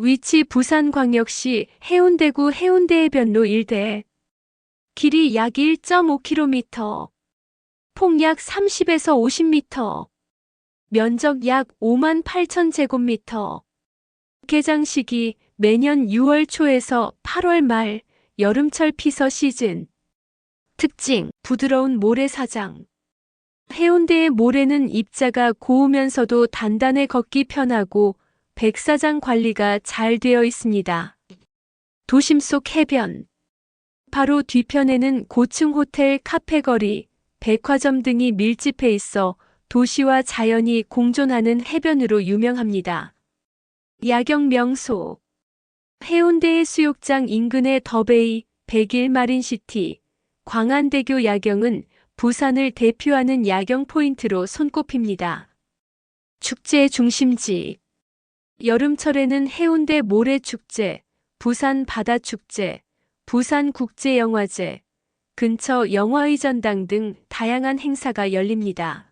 위치 부산광역시 해운대구 해운대해변로 일대. 길이 약 1.5km. 폭 약 30에서 50m. 면적 약 5만 8천 제곱미터. 개장 시기 매년 6월 초에서 8월 말, 여름철 피서 시즌. 특징, 부드러운 모래사장. 해운대의 모래는 입자가 고우면서도 단단해 걷기 편하고 백사장 관리가 잘 되어 있습니다. 도심 속 해변. 바로 뒤편에는 고층 호텔, 카페거리, 백화점 등이 밀집해 있어 도시와 자연이 공존하는 해변으로 유명합니다. 야경 명소. 해운대 해수욕장 인근의 더베이, 백일마린시티, 광안대교 야경은 부산을 대표하는 야경 포인트로 손꼽힙니다. 축제 중심지. 여름철에는 해운대 모래축제, 부산 바다축제, 부산국제영화제, 근처 영화의전당 등 다양한 행사가 열립니다.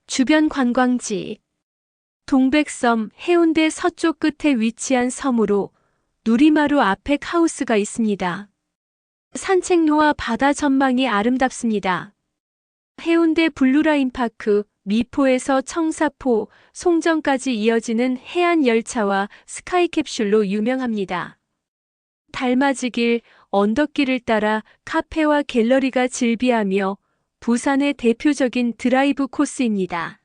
주변 관광지. 동백섬 해운대 서쪽 끝에 위치한 섬으로 누리마루 앞에 하우스가 있습니다. 산책로와 바다 전망이 아름답습니다. 해운대 블루라인파크, 미포에서 청사포, 송정까지 이어지는 해안 열차와 스카이캡슐로 유명합니다. 달맞이길, 언덕길을 따라 카페와 갤러리가 즐비하며 부산의 대표적인 드라이브 코스입니다.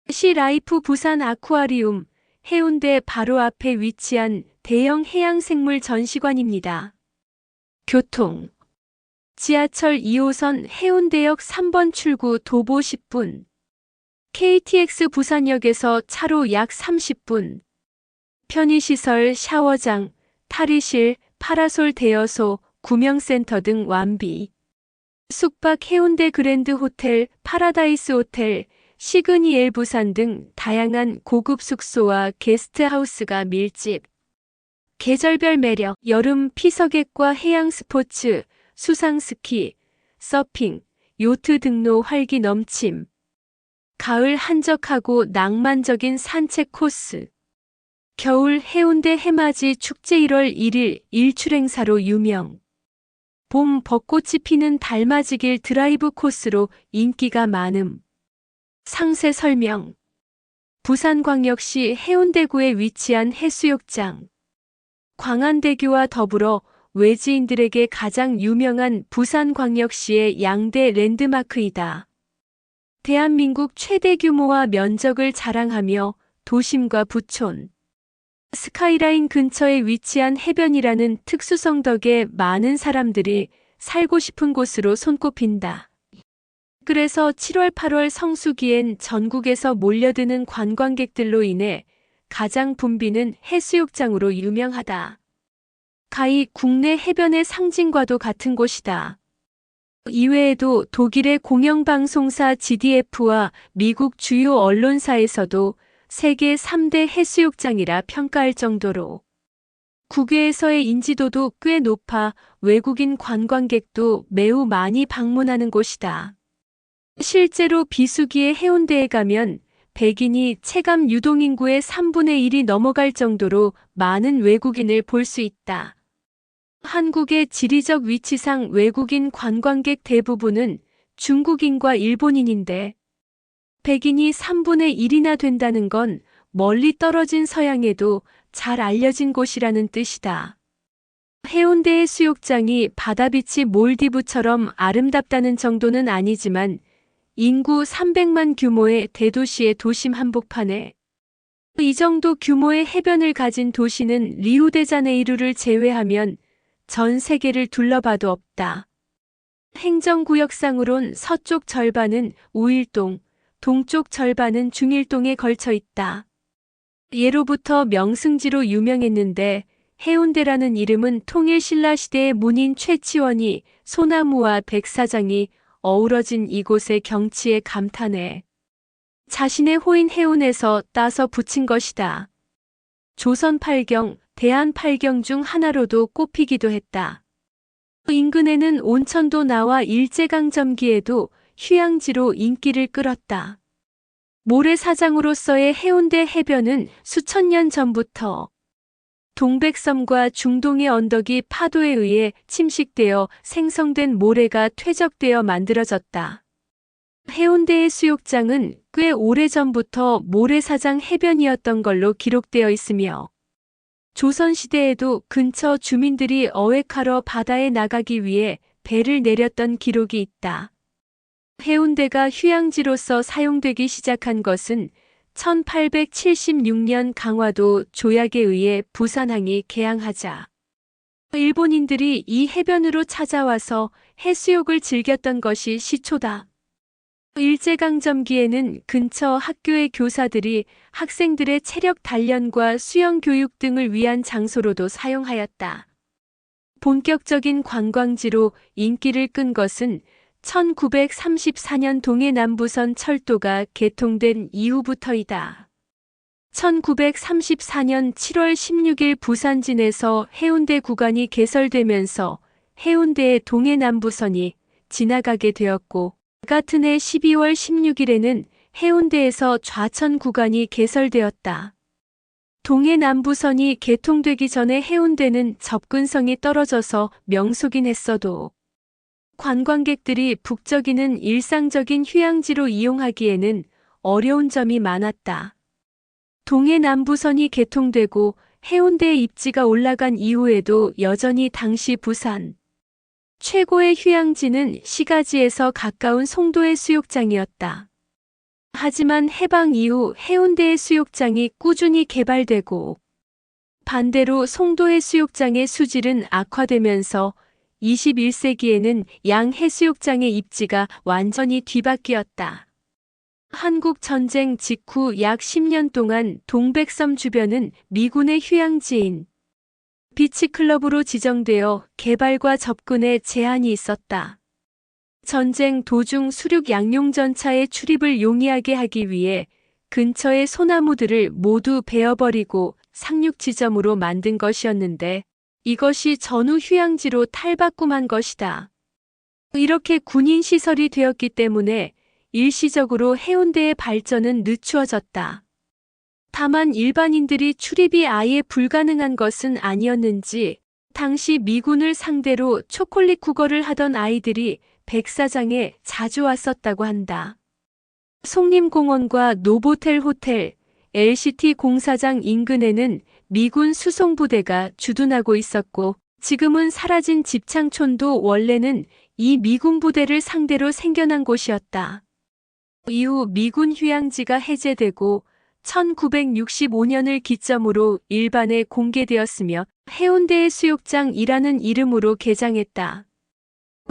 시라이프 부산 아쿠아리움, 해운대 바로 앞에 위치한 대형 해양생물 전시관입니다. 교통. 지하철 2호선 해운대역 3번 출구 도보 10분. KTX 부산역에서 차로 약 30분. 편의시설 샤워장, 탈의실, 파라솔 대여소, 구명센터 등 완비. 숙박 해운대 그랜드 호텔, 파라다이스 호텔, 시그니엘 부산 등 다양한 고급 숙소와 게스트하우스가 밀집. 계절별 매력, 여름 피서객과 해양 스포츠, 수상 스키, 서핑, 요트 등로 활기 넘침. 가을 한적하고 낭만적인 산책 코스. 겨울 해운대 해맞이 축제 1월 1일 일출 행사로 유명. 봄 벚꽃이 피는 달맞이길 드라이브 코스로 인기가 많음. 상세 설명. 부산광역시 해운대구에 위치한 해수욕장. 광안대교와 더불어 외지인들에게 가장 유명한 부산광역시의 양대 랜드마크이다. 대한민국 최대 규모와 면적을 자랑하며 도심과 부촌, 스카이라인 근처에 위치한 해변이라는 특수성 덕에 많은 사람들이 살고 싶은 곳으로 손꼽힌다. 그래서 7월, 8월 성수기엔 전국에서 몰려드는 관광객들로 인해 가장 붐비는 해수욕장으로 유명하다. 가히 국내 해변의 상징과도 같은 곳이다. 이외에도 독일의 공영방송사 GDF와 미국 주요 언론사에서도 세계 3대 해수욕장이라 평가할 정도로 국외에서의 인지도도 꽤 높아 외국인 관광객도 매우 많이 방문하는 곳이다. 실제로 비수기에 해운대에 가면 백인이 체감 유동인구의 3분의 1이 넘어갈 정도로 많은 외국인을 볼 수 있다. 한국의 지리적 위치상 외국인 관광객 대부분은 중국인과 일본인인데 백인이 3분의 1이나 된다는 건 멀리 떨어진 서양에도 잘 알려진 곳이라는 뜻이다. 해운대 해수욕장이 바다빛이 몰디브처럼 아름답다는 정도는 아니지만 인구 300만 규모의 대도시의 도심 한복판에 이 정도 규모의 해변을 가진 도시는 리우데자네이루를 제외하면 전 세계를 둘러봐도 없다. 행정구역상으론 서쪽 절반은 우일동, 동쪽 절반은 중일동에 걸쳐 있다. 예로부터 명승지로 유명했는데 해운대라는 이름은 통일신라시대의 문인 최치원이 소나무와 백사장이 어우러진 이곳의 경치에 감탄해 자신의 호인 해운에서 따서 붙인 것이다. 조선 8경, 대한 8경 중 하나로도 꼽히기도 했다. 인근에는 온천도 나와 일제강점기에도 휴양지로 인기를 끌었다. 모래사장으로서의 해운대 해변은 수천 년 전부터 동백섬과 중동의 언덕이 파도에 의해 침식되어 생성된 모래가 퇴적되어 만들어졌다. 해운대의 수욕장은 꽤 오래전부터 모래사장 해변이었던 걸로 기록되어 있으며 조선시대에도 근처 주민들이 어획하러 바다에 나가기 위해 배를 내렸던 기록이 있다. 해운대가 휴양지로서 사용되기 시작한 것은 1876년 강화도 조약에 의해 부산항이 개항하자 일본인들이 이 해변으로 찾아와서 해수욕을 즐겼던 것이 시초다. 일제강점기에는 근처 학교의 교사들이 학생들의 체력 단련과 수영 교육 등을 위한 장소로도 사용하였다. 본격적인 관광지로 인기를 끈 것은 1934년 동해남부선 철도가 개통된 이후부터이다. 1934년 7월 16일 부산진에서 해운대 구간이 개설되면서 해운대의 동해남부선이 지나가게 되었고 같은 해 12월 16일에는 해운대에서 좌천 구간이 개설되었다. 동해남부선이 개통되기 전에 해운대는 접근성이 떨어져서 명소긴 했어도 관광객들이 북적이는 일상적인 휴양지로 이용하기에는 어려운 점이 많았다. 동해남부선이 개통되고 해운대에 입지가 올라간 이후에도 여전히 당시 부산 최고의 휴양지는 시가지에서 가까운 송도의 수욕장이었다. 하지만 해방 이후 해운대의 수욕장이 꾸준히 개발되고 반대로 송도의 수욕장의 수질은 악화되면서 21세기에는 양 해수욕장의 입지가 완전히 뒤바뀌었다. 한국 전쟁 직후 약 10년 동안 동백섬 주변은 미군의 휴양지인 비치클럽으로 지정되어 개발과 접근에 제한이 있었다. 전쟁 도중 수륙 양용전차의 출입을 용이하게 하기 위해 근처의 소나무들을 모두 베어버리고 상륙 지점으로 만든 것이었는데 이것이 전후 휴양지로 탈바꿈한 것이다. 이렇게 군인 시설이 되었기 때문에 일시적으로 해운대의 발전은 늦추어졌다. 다만 일반인들이 출입이 아예 불가능한 것은 아니었는지 당시 미군을 상대로 초콜릿 국어를 하던 아이들이 백사장에 자주 왔었다고 한다. 송림공원과 노보텔 호텔, LCT 공사장 인근에는 미군 수송부대가 주둔하고 있었고 지금은 사라진 집창촌도 원래는 이 미군 부대를 상대로 생겨난 곳이었다. 이후 미군 휴양지가 해제되고 1965년을 기점으로 일반에 공개되었으며 해운대의 수욕장이라는 이름으로 개장했다.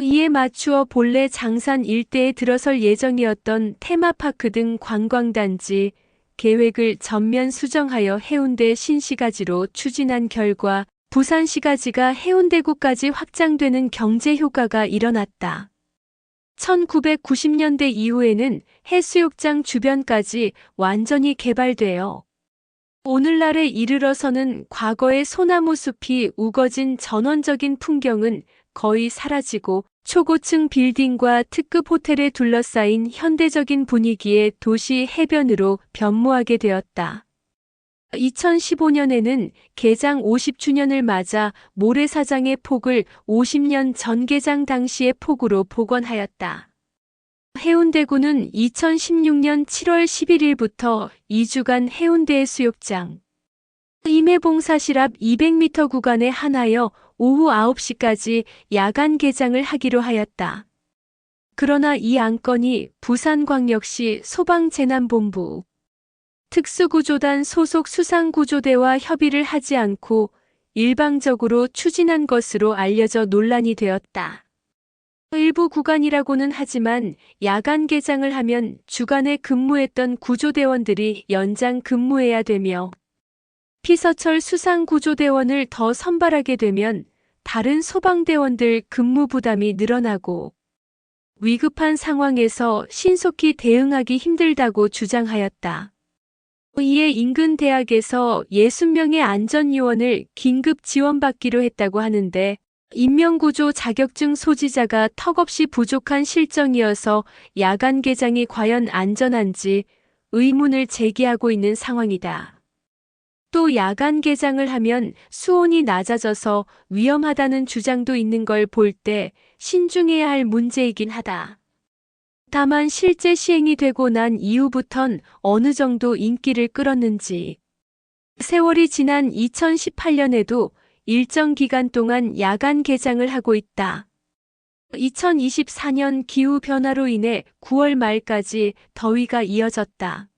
이에 맞추어 본래 장산 일대에 들어설 예정이었던 테마파크 등 관광단지 계획을 전면 수정하여 해운대 신시가지로 추진한 결과 부산시가지가 해운대구까지 확장되는 경제 효과가 일어났다. 1990년대 이후에는 해수욕장 주변까지 완전히 개발되어 오늘날에 이르러서는 과거의 소나무 숲이 우거진 전원적인 풍경은 거의 사라지고 초고층 빌딩과 특급 호텔에 둘러싸인 현대적인 분위기의 도시 해변으로 변모하게 되었다. 2015년에는 개장 50주년을 맞아 모래사장의 폭을 50년 전 개장 당시의 폭으로 복원하였다. 해운대구는 2016년 7월 11일부터 2주간 해운대 수욕장 임해봉사실 앞 200m 구간에 한하여 오후 9시까지 야간 개장을 하기로 하였다. 그러나 이 안건이 부산광역시 소방재난본부 특수구조단 소속 수상구조대와 협의를 하지 않고 일방적으로 추진한 것으로 알려져 논란이 되었다. 일부 구간이라고는 하지만 야간 개장을 하면 주간에 근무했던 구조대원들이 연장 근무해야 되며 피서철 수상구조대원을 더 선발하게 되면 다른 소방대원들 근무 부담이 늘어나고 위급한 상황에서 신속히 대응하기 힘들다고 주장하였다. 이에 인근 대학에서 60명의 안전요원을 긴급 지원받기로 했다고 하는데 인명구조 자격증 소지자가 턱없이 부족한 실정이어서 야간 개장이 과연 안전한지 의문을 제기하고 있는 상황이다. 또 야간 개장을 하면 수온이 낮아져서 위험하다는 주장도 있는 걸 볼 때 신중해야 할 문제이긴 하다. 다만 실제 시행이 되고 난 이후부턴 어느 정도 인기를 끌었는지. 세월이 지난 2018년에도 일정 기간 동안 야간 개장을 하고 있다. 2024년 기후변화로 인해 9월 말까지 더위가 이어졌다.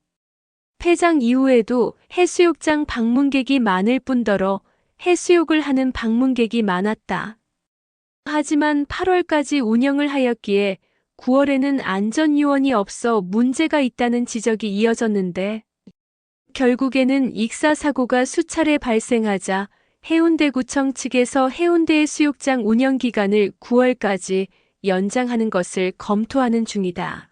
폐장 이후에도 해수욕장 방문객이 많을 뿐더러 해수욕을 하는 방문객이 많았다. 하지만 8월까지 운영을 하였기에 9월에는 안전요원이 없어 문제가 있다는 지적이 이어졌는데 결국에는 익사사고가 수차례 발생하자 해운대구청 측에서 해운대해수욕장 운영기간을 9월까지 연장하는 것을 검토하는 중이다.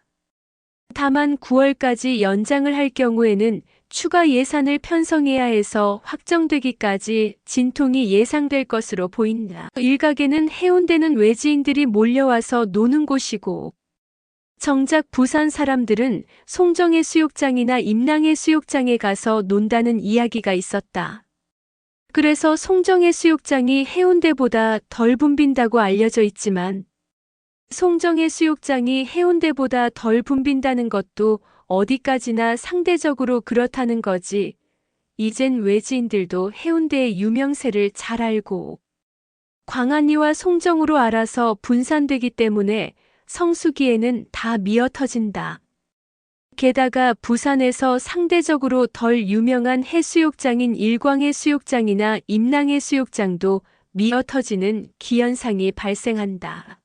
다만 9월까지 연장을 할 경우에는 추가 예산을 편성해야 해서 확정되기까지 진통이 예상될 것으로 보인다. 일각에는 해운대는 외지인들이 몰려와서 노는 곳이고 정작 부산 사람들은 송정해수욕장이나 임랑해수욕장에 가서 논다는 이야기가 있었다. 그래서 송정해수욕장이 해운대보다 덜 붐빈다고 알려져 있지만 송정해수욕장이 해운대보다 덜 붐빈다는 것도 어디까지나 상대적으로 그렇다는 거지. 이젠 외지인들도 해운대의 유명세를 잘 알고 광안리와 송정으로 알아서 분산되기 때문에 성수기에는 다 미어터진다. 게다가 부산에서 상대적으로 덜 유명한 해수욕장인 일광해수욕장이나 임랑해수욕장도 미어터지는 기현상이 발생한다.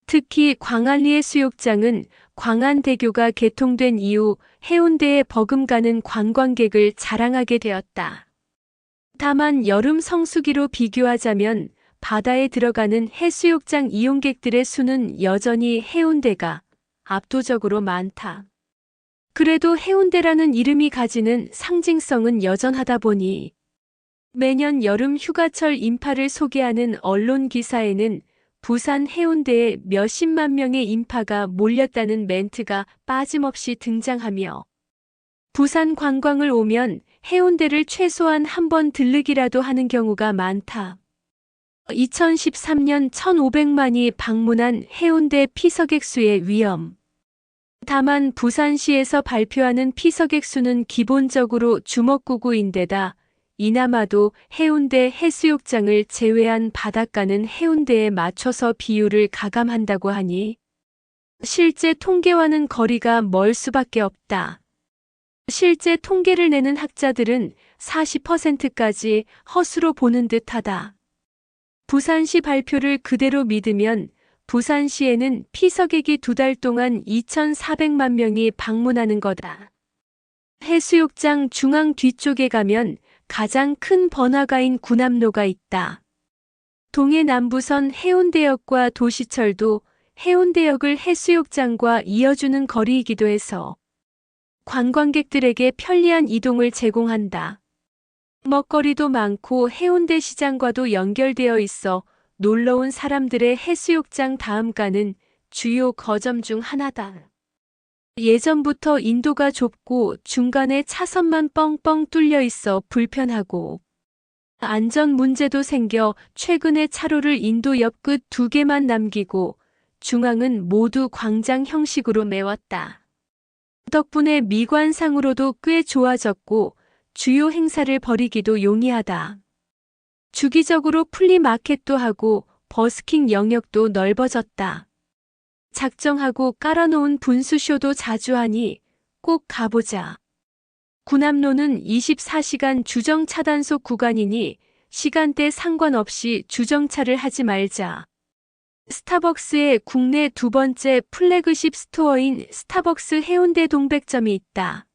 특히 광안리해수욕장은 광안대교가 개통된 이후 해운대에 버금가는 관광객을 자랑하게 되었다. 다만 여름 성수기로 비교하자면 바다에 들어가는 해수욕장 이용객들의 수는 여전히 해운대가 압도적으로 많다. 그래도 해운대라는 이름이 가지는 상징성은 여전하다 보니 매년 여름 휴가철 인파를 소개하는 언론 기사에는 부산 해운대에 몇십만 명의 인파가 몰렸다는 멘트가 빠짐없이 등장하며 부산 관광을 오면 해운대를 최소한 한 번 들르기라도 하는 경우가 많다. 2013년 1,500만이 방문한 해운대 피서객 수의 위험. 다만 부산시에서 발표하는 피서객 수는 기본적으로 주먹구구인데다 이나마도 해운대 해수욕장을 제외한 바닷가는 해운대에 맞춰서 비율을 가감한다고 하니 실제 통계와는 거리가 멀 수밖에 없다. 실제 통계를 내는 학자들은 40%까지 허수로 보는 듯하다. 부산시 발표를 그대로 믿으면 부산시에는 피서객이 2달 동안 2,400만 명이 방문하는 거다. 해수욕장 중앙 뒤쪽에 가면 가장 큰 번화가인 구남로가 있다. 동해 남부선 해운대역과 도시철도 해운대역을 해수욕장과 이어주는 거리이기도 해서 관광객들에게 편리한 이동을 제공한다. 먹거리도 많고 해운대 시장과도 연결되어 있어 놀러온 사람들의 해수욕장 다음가는 주요 거점 중 하나다. 예전부터 인도가 좁고 중간에 차선만 뻥뻥 뚫려 있어 불편하고 안전 문제도 생겨 최근에 차로를 인도 옆 끝 2개만 남기고 중앙은 모두 광장 형식으로 메웠다. 덕분에 미관상으로도 꽤 좋아졌고 주요 행사를 벌이기도 용이하다. 주기적으로 플리마켓도 하고 버스킹 영역도 넓어졌다. 작정하고 깔아놓은 분수쇼도 자주 하니 꼭 가보자. 구남로는 24시간 주정차단속 구간이니 시간대 상관없이 주정차를 하지 말자. 스타벅스의 국내 2번째 플래그십 스토어인 스타벅스 해운대 동백점이 있다.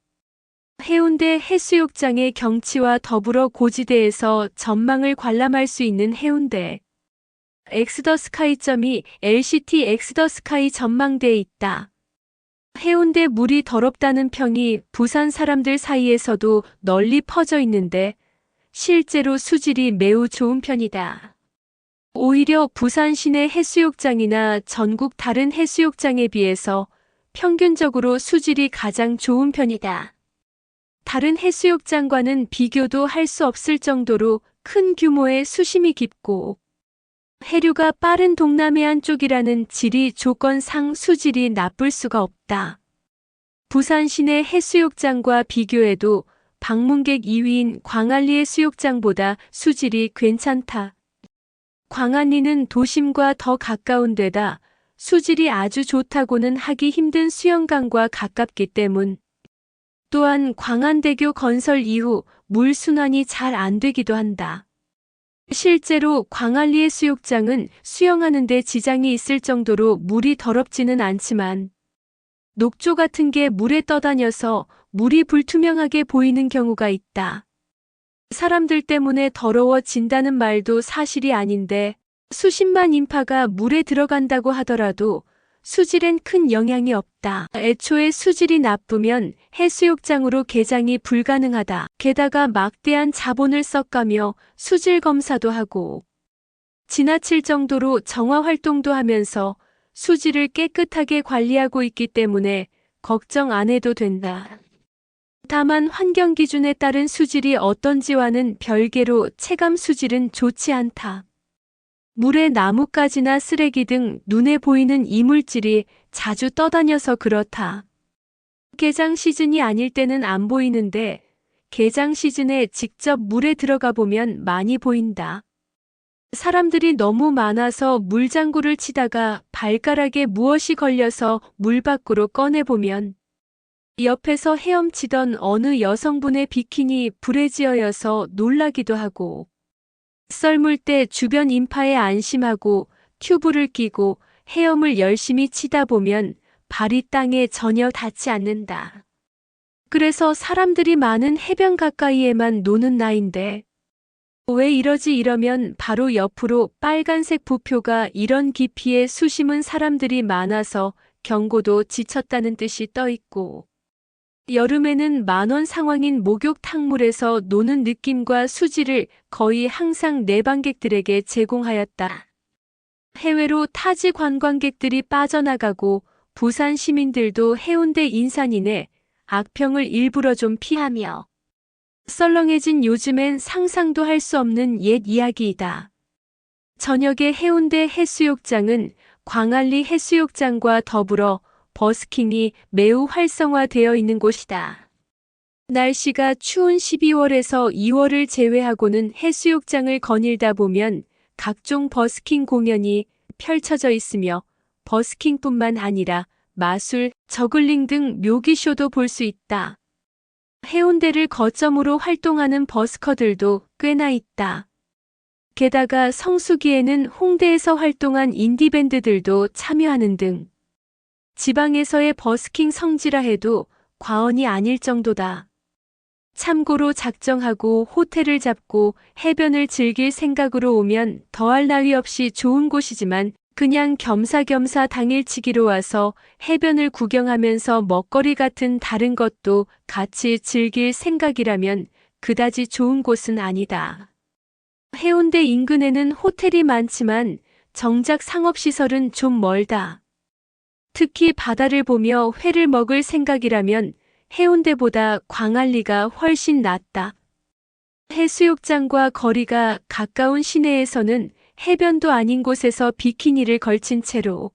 해운대 해수욕장의 경치와 더불어 고지대에서 전망을 관람할 수 있는 해운대 엑스더스카이점이 LCT 엑스더스카이 전망대에 있다. 해운대 물이 더럽다는 평이 부산 사람들 사이에서도 널리 퍼져 있는데 실제로 수질이 매우 좋은 편이다. 오히려 부산 시내 해수욕장이나 전국 다른 해수욕장에 비해서 평균적으로 수질이 가장 좋은 편이다. 다른 해수욕장과는 비교도 할 수 없을 정도로 큰 규모의 수심이 깊고 해류가 빠른 동남해안 쪽이라는 지리 조건상 수질이 나쁠 수가 없다. 부산 시내 해수욕장과 비교해도 방문객 2위인 광안리 해수욕장보다 수질이 괜찮다. 광안리는 도심과 더 가까운 데다 수질이 아주 좋다고는 하기 힘든 수영강과 가깝기 때문. 또한 광안대교 건설 이후 물 순환이 잘 안 되기도 한다. 실제로 광안리 해수욕장은 수영하는 데 지장이 있을 정도로 물이 더럽지는 않지만 녹조 같은 게 물에 떠다녀서 물이 불투명하게 보이는 경우가 있다. 사람들 때문에 더러워진다는 말도 사실이 아닌데 수십만 인파가 물에 들어간다고 하더라도 수질엔 큰 영향이 없다. 애초에 수질이 나쁘면 해수욕장으로 개장이 불가능하다. 게다가 막대한 자본을 써가며 수질 검사도 하고 지나칠 정도로 정화 활동도 하면서 수질을 깨끗하게 관리하고 있기 때문에 걱정 안 해도 된다. 다만 환경 기준에 따른 수질이 어떤지와는 별개로 체감 수질은 좋지 않다. 물에 나뭇가지나 쓰레기 등 눈에 보이는 이물질이 자주 떠다녀서 그렇다. 개장 시즌이 아닐 때는 안 보이는데 개장 시즌에 직접 물에 들어가 보면 많이 보인다. 사람들이 너무 많아서 물장구를 치다가 발가락에 무엇이 걸려서 물 밖으로 꺼내보면 옆에서 헤엄치던 어느 여성분의 비키니 불에 지어여서 놀라기도 하고 썰물 때 주변 인파에 안심하고 튜브를 끼고 헤엄을 열심히 치다 보면 발이 땅에 전혀 닿지 않는다. 그래서 사람들이 많은 해변 가까이에만 노는 나인데 왜 이러지 이러면 바로 옆으로 빨간색 부표가 이런 깊이에 수심은 사람들이 많아서 경고도 지쳤다는 뜻이 떠있고 여름에는 만원 상황인 목욕탕물에서 노는 느낌과 수질을 거의 항상 내방객들에게 제공하였다. 해외로 타지 관광객들이 빠져나가고 부산 시민들도 해운대 인산인해 악평을 일부러 좀 피하며 썰렁해진 요즘엔 상상도 할 수 없는 옛 이야기이다. 저녁에 해운대 해수욕장은 광안리 해수욕장과 더불어 버스킹이 매우 활성화되어 있는 곳이다. 날씨가 추운 12월에서 2월을 제외하고는 해수욕장을 거닐다 보면 각종 버스킹 공연이 펼쳐져 있으며 버스킹뿐만 아니라 마술, 저글링 등 묘기쇼도 볼 수 있다. 해운대를 거점으로 활동하는 버스커들도 꽤나 있다. 게다가 성수기에는 홍대에서 활동한 인디밴드들도 참여하는 등 지방에서의 버스킹 성지라 해도 과언이 아닐 정도다. 참고로 작정하고 호텔을 잡고 해변을 즐길 생각으로 오면 더할 나위 없이 좋은 곳이지만 그냥 겸사겸사 당일치기로 와서 해변을 구경하면서 먹거리 같은 다른 것도 같이 즐길 생각이라면 그다지 좋은 곳은 아니다. 해운대 인근에는 호텔이 많지만 정작 상업시설은 좀 멀다. 특히 바다를 보며 회를 먹을 생각이라면 해운대보다 광안리가 훨씬 낫다. 해수욕장과 거리가 가까운 시내에서는 해변도 아닌 곳에서 비키니를 걸친 채로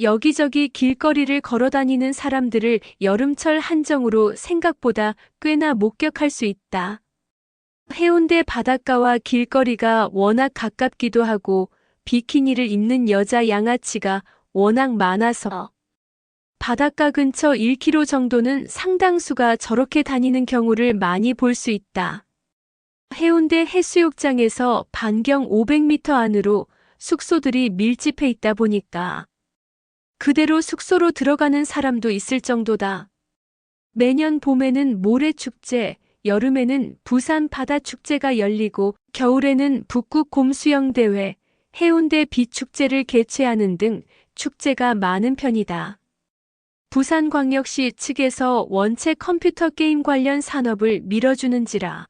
여기저기 길거리를 걸어다니는 사람들을 여름철 한정으로 생각보다 꽤나 목격할 수 있다. 해운대 바닷가와 길거리가 워낙 가깝기도 하고 비키니를 입는 여자 양아치가 워낙 많아서 바닷가 근처 1km 정도는 상당수가 저렇게 다니는 경우를 많이 볼 수 있다. 해운대 해수욕장에서 반경 500m 안으로 숙소들이 밀집해 있다 보니까 그대로 숙소로 들어가는 사람도 있을 정도다. 매년 봄에는 모래축제, 여름에는 부산 바다축제가 열리고 겨울에는 북극 곰수영대회, 해운대 비축제를 개최하는 등 축제가 많은 편이다. 부산광역시 측에서 원체 컴퓨터 게임 관련 산업을 밀어주는지라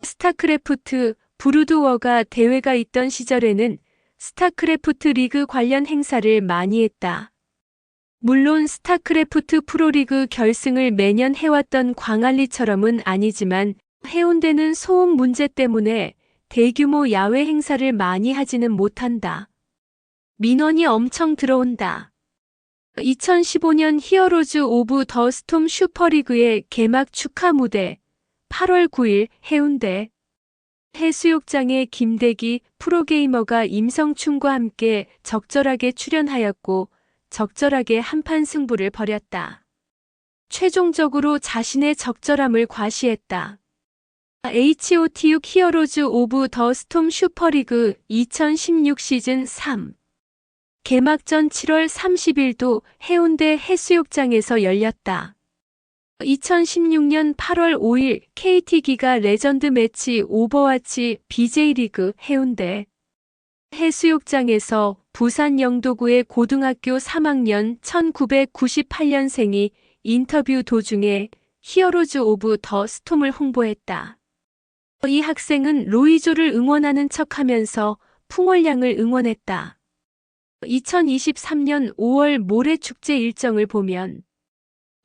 스타크래프트, 브루드워가 대회가 있던 시절에는 스타크래프트 리그 관련 행사를 많이 했다. 물론 스타크래프트 프로리그 결승을 매년 해왔던 광안리처럼은 아니지만 해운대는 소음 문제 때문에 대규모 야외 행사를 많이 하지는 못한다. 민원이 엄청 들어온다. 2015년 히어로즈 오브 더 스톰 슈퍼리그의 개막 축하 무대 8월 9일 해운대 해수욕장에 김대기 프로게이머가 임성춘과 함께 적절하게 출연하였고 적절하게 한판 승부를 벌였다. 최종적으로 자신의 적절함을 과시했다. HOTU 히어로즈 오브 더 스톰 슈퍼리그 2016 시즌 3 개막전 7월 30일도 해운대 해수욕장에서 열렸다. 2016년 8월 5일 KT기가 레전드 매치 오버워치 BJ리그 해운대 해수욕장에서 부산 영도구의 고등학교 3학년 1998년생이 인터뷰 도중에 히어로즈 오브 더 스톰을 홍보했다. 이 학생은 로이조를 응원하는 척하면서 풍월량을 응원했다. 2023년 5월 모래축제 일정을 보면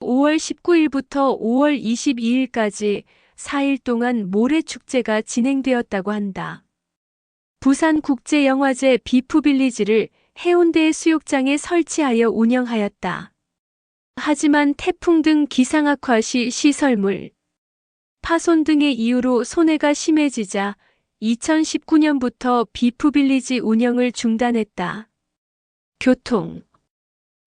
5월 19일부터 5월 22일까지 4일 동안 모래축제가 진행되었다고 한다. 부산국제영화제 비프빌리지를 해운대 수욕장에 설치하여 운영하였다. 하지만 태풍 등 기상악화 시 시설물 파손 등의 이유로 손해가 심해지자 2019년부터 비프빌리지 운영을 중단했다. 교통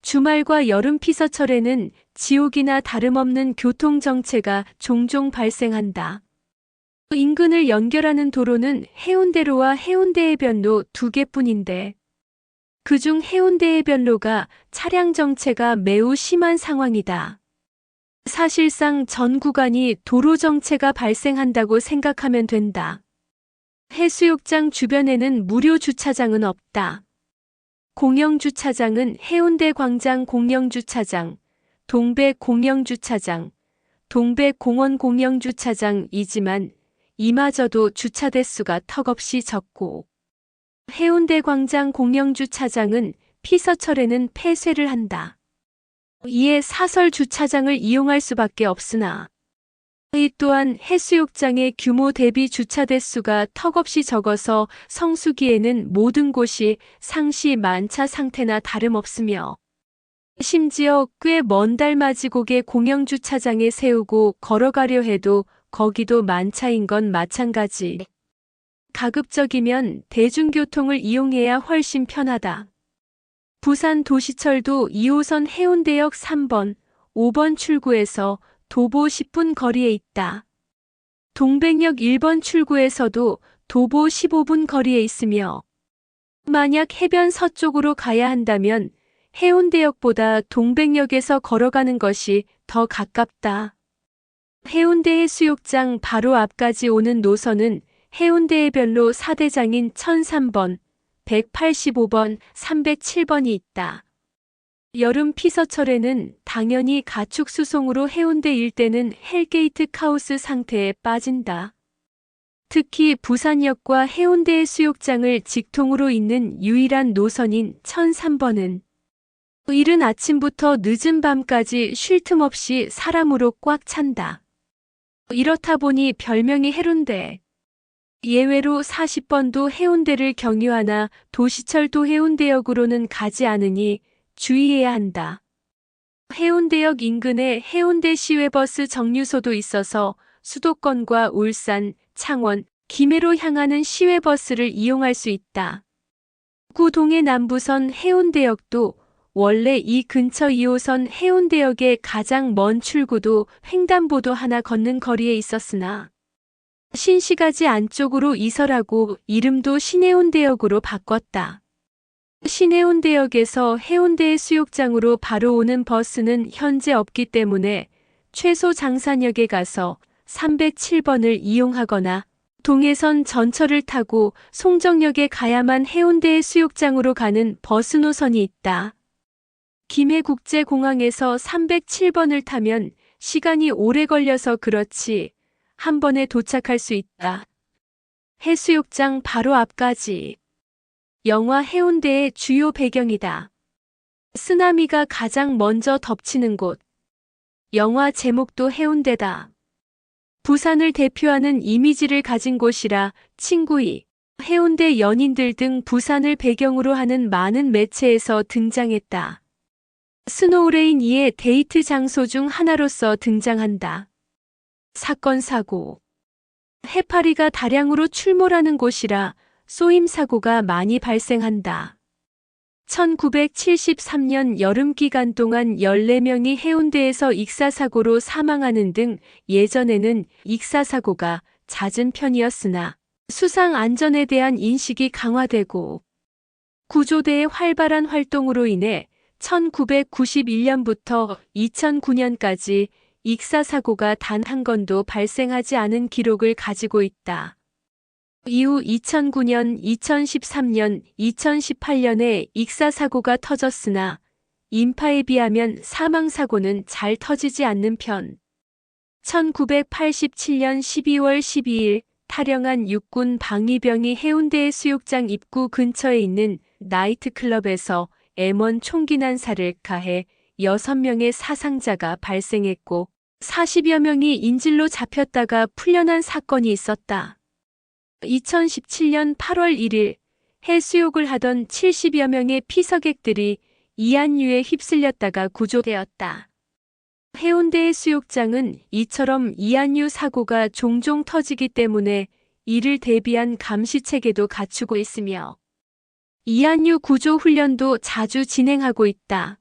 주말과 여름 피서철에는 지옥이나 다름없는 교통정체가 종종 발생한다. 인근을 연결하는 도로는 해운대로와 해운대해변로 2개뿐인데 그중 해운대해변로가 차량 정체가 매우 심한 상황이다. 사실상 전 구간이 도로 정체가 발생한다고 생각하면 된다. 해수욕장 주변에는 무료 주차장은 없다. 공영주차장은 해운대 광장 공영주차장, 동백 공영주차장, 동백공원 공영주차장이지만 이마저도 주차 대수가 턱없이 적고 해운대 광장 공영주차장은 피서철에는 폐쇄를 한다. 이에 사설 주차장을 이용할 수밖에 없으나 이 또한 해수욕장의 규모 대비 주차 대수가 턱없이 적어서 성수기에는 모든 곳이 상시 만차 상태나 다름없으며 심지어 꽤 먼 달맞이곡의 공영주차장에 세우고 걸어가려 해도 거기도 만차인 건 마찬가지. 가급적이면 대중교통을 이용해야 훨씬 편하다. 부산 도시철도 2호선 해운대역 3번, 5번 출구에서 도보 10분 거리에 있다. 동백역 1번 출구에서도 도보 15분 거리에 있으며 만약 해변 서쪽으로 가야 한다면 해운대역보다 동백역에서 걸어가는 것이 더 가깝다. 해운대 해수욕장 바로 앞까지 오는 노선은 해운대해변로 4대장인 1003번, 185번, 307번이 있다. 여름 피서철에는 당연히 가축 수송으로 해운대 일대는 헬게이트 카오스 상태에 빠진다. 특히 부산역과 해운대 해수욕장을 직통으로 잇는 유일한 노선인 1003번은 이른 아침부터 늦은 밤까지 쉴 틈 없이 사람으로 꽉 찬다. 이렇다 보니 별명이 해운대. 예외로 40번도 해운대를 경유하나 도시철도 해운대역으로는 가지 않으니 주의해야 한다. 해운대역 인근에 해운대 시외버스 정류소도 있어서 수도권과 울산, 창원, 김해로 향하는 시외버스를 이용할 수 있다. 구동해 남부선 해운대역도 원래 이 근처 2호선 해운대역의 가장 먼 출구도 횡단보도 하나 걷는 거리에 있었으나 신시가지 안쪽으로 이설하고 이름도 신해운대역으로 바꿨다. 신해운대역에서 해운대 수욕장으로 바로 오는 버스는 현재 없기 때문에 최소 장산역에 가서 307번을 이용하거나 동해선 전철을 타고 송정역에 가야만 해운대 수욕장으로 가는 버스 노선이 있다. 김해국제공항에서 307번을 타면 시간이 오래 걸려서 그렇지 한 번에 도착할 수 있다. 해수욕장 바로 앞까지. 영화 해운대의 주요 배경이다. 쓰나미가 가장 먼저 덮치는 곳. 영화 제목도 해운대다. 부산을 대표하는 이미지를 가진 곳이라 친구이, 해운대 연인들 등 부산을 배경으로 하는 많은 매체에서 등장했다. 스노우레인 2의 데이트 장소 중 하나로서 등장한다. 사건 사고. 해파리가 다량으로 출몰하는 곳이라 쏘임 사고가 많이 발생한다. 1973년 여름 기간 동안 14명이 해운대에서 익사사고로 사망하는 등 예전에는 익사사고가 잦은 편이었으나 수상 안전에 대한 인식이 강화되고 구조대의 활발한 활동으로 인해 1991년부터 2009년까지 익사사고가 단 한 건도 발생하지 않은 기록을 가지고 있다. 이후 2009년, 2013년, 2018년에 익사사고가 터졌으나 인파에 비하면 사망사고는 잘 터지지 않는 편. 1987년 12월 12일 탈영한 육군 방위병이 해운대 해수욕장 입구 근처에 있는 나이트클럽에서 M1 총기 난사를 가해 6명의 사상자가 발생했고 40여 명이 인질로 잡혔다가 풀려난 사건이 있었다. 2017년 8월 1일 해수욕을 하던 70여 명의 피서객들이 이안유에 휩쓸렸다가 구조되었다. 해운대 해수욕장은 이처럼 이안유 사고가 종종 터지기 때문에 이를 대비한 감시체계도 갖추고 있으며 이안유 구조 훈련도 자주 진행하고 있다.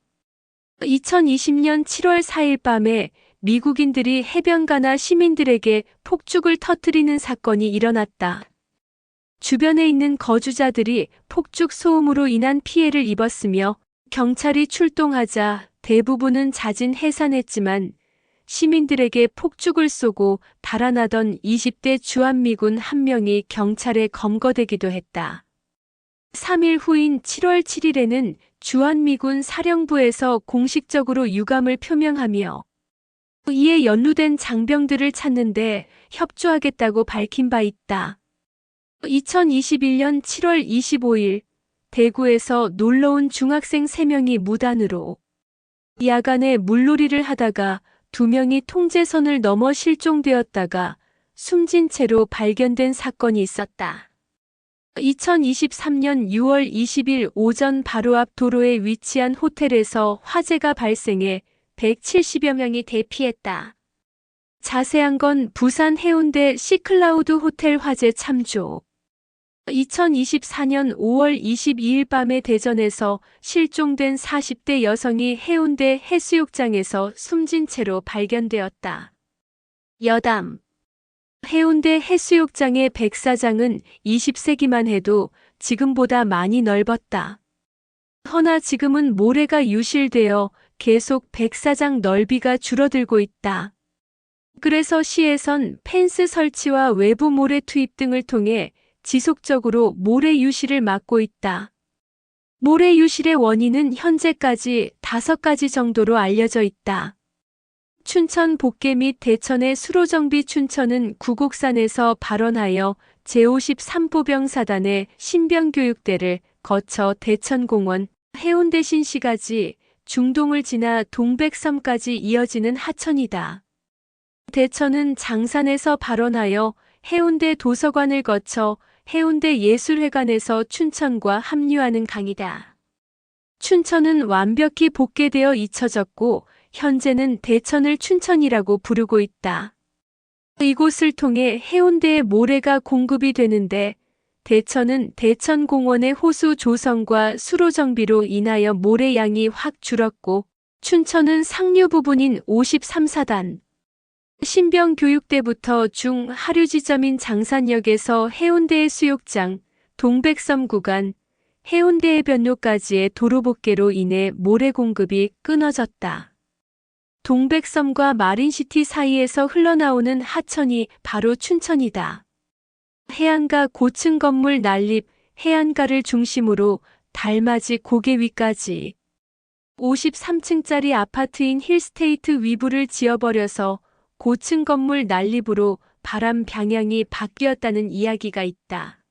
2020년 7월 4일 밤에 미국인들이 해변가나 시민들에게 폭죽을 터뜨리는 사건이 일어났다. 주변에 있는 거주자들이 폭죽 소음으로 인한 피해를 입었으며 경찰이 출동하자 대부분은 자진 해산했지만 시민들에게 폭죽을 쏘고 달아나던 20대 주한미군 한 명이 경찰에 검거되기도 했다. 3일 후인 7월 7일에는 주한미군 사령부에서 공식적으로 유감을 표명하며 이에 연루된 장병들을 찾는데 협조하겠다고 밝힌 바 있다. 2021년 7월 25일 대구에서 놀러온 중학생 3명이 무단으로 야간에 물놀이를 하다가 2명이 통제선을 넘어 실종되었다가 숨진 채로 발견된 사건이 있었다. 2023년 6월 20일 오전 바로 앞 도로에 위치한 호텔에서 화재가 발생해 170여 명이 대피했다. 자세한 건 부산 해운대 시클라우드 호텔 화재 참조. 2024년 5월 22일 밤에 대전에서 실종된 40대 여성이 해운대 해수욕장에서 숨진 채로 발견되었다. 여담. 해운대 해수욕장의 백사장은 20세기만 해도 지금보다 많이 넓었다. 허나 지금은 모래가 유실되어 계속 백사장 넓이가 줄어들고 있다. 그래서 시에선 펜스 설치와 외부 모래 투입 등을 통해 지속적으로 모래 유실을 막고 있다. 모래 유실의 원인은 현재까지 5가지 정도로 알려져 있다. 춘천 복개 및 대천의 수로정비. 춘천은 구곡산에서 발원하여 제53보병사단의 신병교육대를 거쳐 대천공원, 해운대 신시가지, 중동을 지나 동백섬까지 이어지는 하천이다. 대천은 장산에서 발원하여 해운대 도서관을 거쳐 해운대 예술회관에서 춘천과 합류하는 강이다. 춘천은 완벽히 복개되어 잊혀졌고 현재는 대천을 춘천이라고 부르고 있다. 이곳을 통해 해운대에 모래가 공급이 되는데 대천은 대천공원의 호수 조성과 수로 정비로 인하여 모래 양이 확 줄었고 춘천은 상류 부분인 53사단 신병교육대부터 중 하류 지점인 장산역에서 해운대 해수욕장, 동백섬 구간, 해운대 해변로까지의 도로 복개로 인해 모래 공급이 끊어졌다. 동백섬과 마린시티 사이에서 흘러나오는 하천이 바로 춘천이다. 해안가 고층 건물 난립, 해안가를 중심으로 달맞이 고개 위까지 53층짜리 아파트인 힐스테이트 위부를 지어버려서 고층 건물 난립으로 바람 방향이 바뀌었다는 이야기가 있다.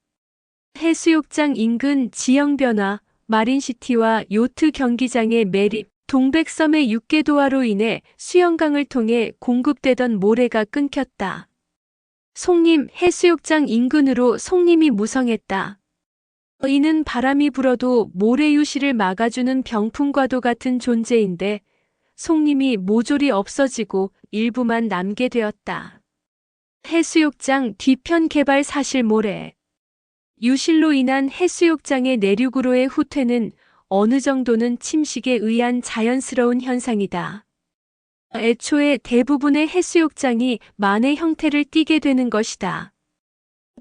해수욕장 인근 지형 변화, 마린시티와 요트 경기장의 매립, 동백섬의 육계도화로 인해 수영강을 통해 공급되던 모래가 끊겼다. 송림 해수욕장 인근으로 송림이 무성했다. 이는 바람이 불어도 모래 유실을 막아주는 병풍과도 같은 존재인데 송림이 모조리 없어지고 일부만 남게 되었다. 해수욕장 뒤편 개발 사실 모래. 유실로 인한 해수욕장의 내륙으로의 후퇴는 어느 정도는 침식에 의한 자연스러운 현상이다. 애초에 대부분의 해수욕장이 만의 형태를 띠게 되는 것이다.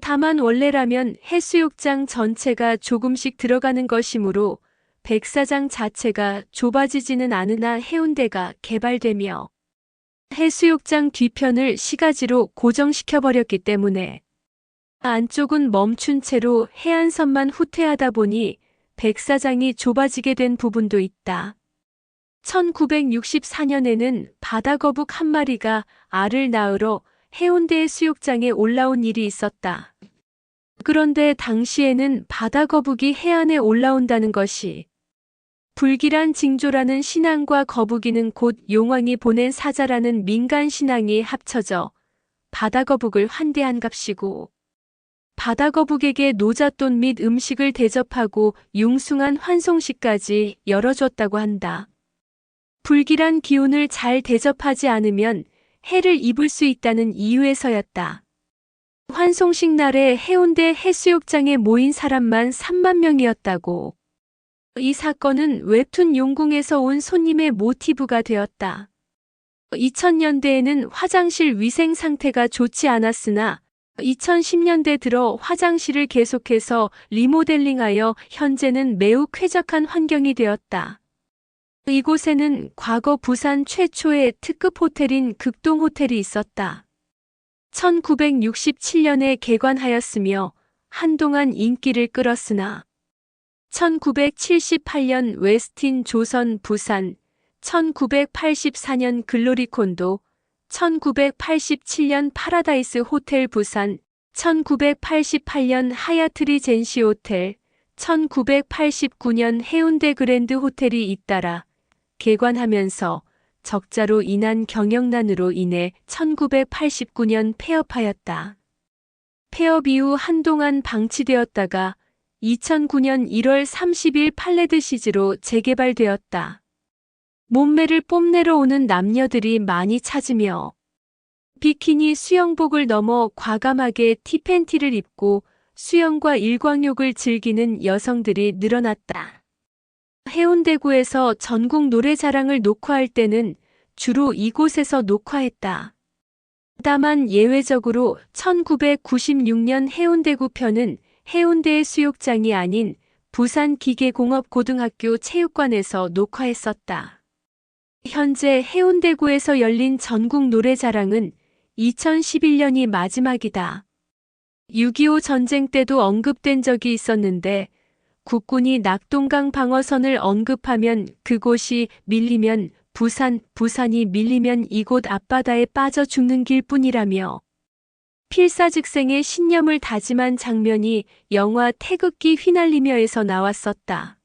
다만 원래라면 해수욕장 전체가 조금씩 들어가는 것이므로 백사장 자체가 좁아지지는 않으나 해운대가 개발되며 해수욕장 뒤편을 시가지로 고정시켜버렸기 때문에 안쪽은 멈춘 채로 해안선만 후퇴하다 보니 백사장이 좁아지게 된 부분도 있다. 1964년에는 바다거북 한 마리가 알을 낳으러 해운대 수욕장에 올라온 일이 있었다. 그런데 당시에는 바다거북이 해안에 올라온다는 것이 불길한 징조라는 신앙과 거북이는 곧 용왕이 보낸 사자라는 민간 신앙이 합쳐져 바다거북을 환대한 값이고 바다거북에게 노잣돈 및 음식을 대접하고 융숭한 환송식까지 열어줬다고 한다. 불길한 기운을 잘 대접하지 않으면 해를 입을 수 있다는 이유에서였다. 환송식 날에 해운대 해수욕장에 모인 사람만 3만 명이었다고. 이 사건은 웹툰 용궁에서 온 손님의 모티브가 되었다. 2000년대에는 화장실 위생 상태가 좋지 않았으나 2010년대 들어 화장실을 계속해서 리모델링하여 현재는 매우 쾌적한 환경이 되었다. 이곳에는 과거 부산 최초의 특급 호텔인 극동호텔이 있었다. 1967년에 개관하였으며 한동안 인기를 끌었으나 1978년 웨스틴 조선 부산, 1984년 글로리콘도, 1987년 파라다이스 호텔 부산, 1988년 하얏트 리젠시 호텔, 1989년 해운대 그랜드 호텔이 잇따라 개관하면서 적자로 인한 경영난으로 인해 1989년 폐업하였다. 폐업 이후 한동안 방치되었다가 2009년 1월 30일 팔레드 시즈로 재개발되었다. 몸매를 뽐내러 오는 남녀들이 많이 찾으며 비키니 수영복을 넘어 과감하게 티팬티를 입고 수영과 일광욕을 즐기는 여성들이 늘어났다. 해운대구에서 전국 노래자랑을 녹화할 때는 주로 이곳에서 녹화했다. 다만 예외적으로 1996년 해운대구 편은 해운대의 수욕장이 아닌 부산기계공업고등학교 체육관에서 녹화했었다. 현재 해운대구에서 열린 전국 노래자랑은 2011년이 마지막이다. 6.25 전쟁 때도 언급된 적이 있었는데 국군이 낙동강 방어선을 언급하면 그곳이 밀리면 부산이 밀리면 이곳 앞바다에 빠져 죽는 길뿐이라며 필사즉생의 신념을 다짐한 장면이 영화 태극기 휘날리며에서 나왔었다.